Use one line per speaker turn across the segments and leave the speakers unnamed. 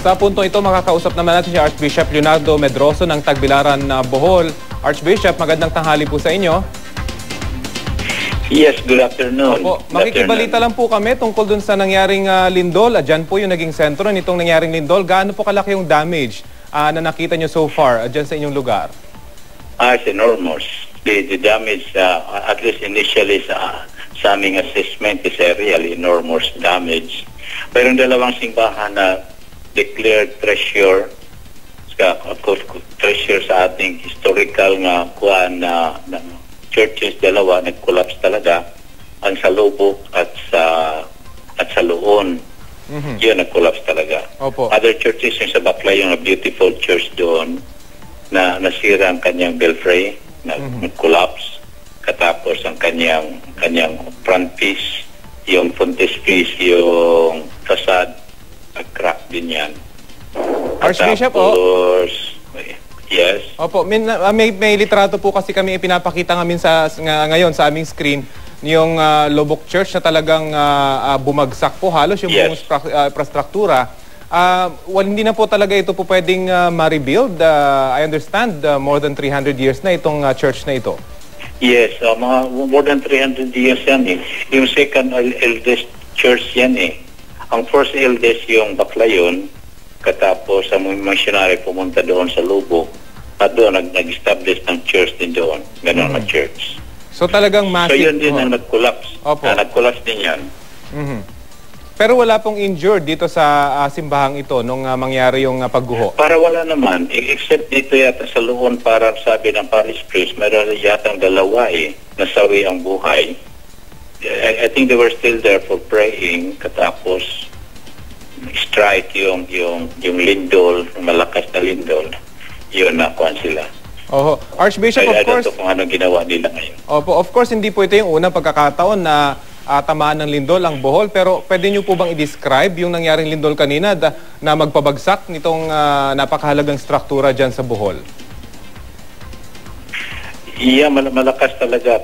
Sa puntong ito, makakausap naman natin si Archbishop Leonardo Medroso ng Tagbilaran, Bohol. Archbishop, magandang tanghali po sa inyo.
Yes, good afternoon.
Opo, makikibalita lang po kami tungkol dun sa nangyaring lindol. Diyan po yung naging sentro nitong nangyaring lindol. Gaano po kalaki yung damage na nakita nyo so far dyan sa inyong lugar?
It's enormous. The damage, at least initially sa aming assessment, is a really enormous damage. Pero dalawang simbahan na declared treasure, of course, treasure sa ating historical nga kuan na churches, dalawa nag-collapse talaga, ang sa Lubok at sa Luon. Yun nag-collapse talaga.
Opo.
Other churches, yung sa Baclay, yung beautiful church doon na nasira ang kanyang belfry, nag-collapse. Katapos ang kanyang front piece, yung frontispiece, yung facade, nag-crack din yan.
Archbishop,
yes.
Opo, may litrato po kasi kami ipinapakita ngayon sa aming screen yung Lubok Church na talagang bumagsak po halos yung buong infrastruktura. Hindi na po talaga ito po pwedeng ma-rebuild. I understand more than 300 years na itong church na ito.
Yes, mga more than 300 years yan eh. Yung second eldest church yan eh. Ang first eldest yung Baclayon, katapos ang missionary pumunta doon sa Lubok at doon nag-establish ng church din doon. Ganon na church.
So talagang massive.
So yun din ang nag-collapse.
Opo.
Nag-collapse din yan.
Pero wala pong injured dito sa simbahang ito nung mangyari yung pagguho?
Para wala naman. Except dito yata sa Luon, para sabi ng parish priest, meron yatang dalawa nasawi ang buhay. I think they were still there for praying, katapos strike yung lindol, malakas na lindol. Yun, nakuhan sila.
Oho. Archbishop, of course.
I don't know kung anong ginawa nila ngayon.
Opo, of course, hindi po ito yung unang pagkakataon na tamaan ng lindol ang Bohol, pero pwede nyo po bang i-describe yung nangyaring lindol kanina na magpabagsak nitong napakahalagang struktura dyan sa Bohol?
Yeah, malakas talaga.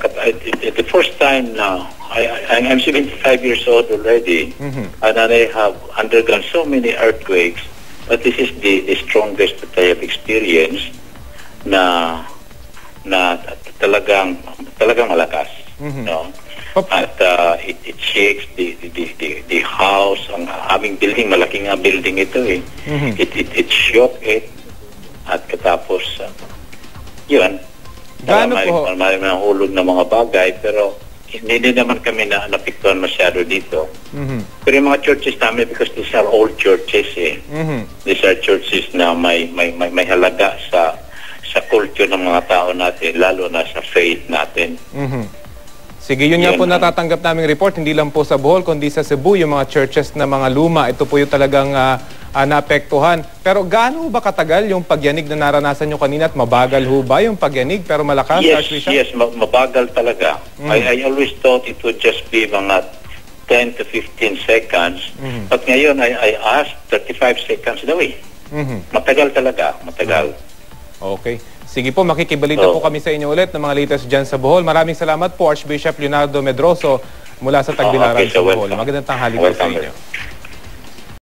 The first time now, I'm 75 years old already, and I have undergone so many earthquakes, but this is the strongest that I have experienced na talagang malakas. No? At it shakes the house, ang aming building, malaking building ito eh. It shook it, at katapos yun. Marami hulog na mga bagay, pero hindi naman kami napiktuhan masyado dito. Pero yung mga churches namin, because these are old churches eh. These are churches na may halaga sa culture ng mga tao natin, lalo na sa faith natin.
Sige, yun nga po natatanggap naming report, hindi lang po sa Bohol, kundi sa Cebu, yung mga churches na mga luma, ito po yung talagang naapektuhan. Pero gaano ba katagal yung pagyanig na naranasan nyo kanina at mabagal ho ba yung pagyanig pero malakas?
Yes, mabagal talaga. I always thought it would just be mga 10 to 15 seconds. But ngayon, I asked 35 seconds daw eh. Matagal talaga, matagal.
Okay. Sige po, makikibalita po kami sa inyo ulit ng mga latest dyan sa Bohol. Maraming salamat po, Archbishop Leonardo Medroso mula sa Tagbilaran sa Bohol. Magandang tanghali po sa inyo.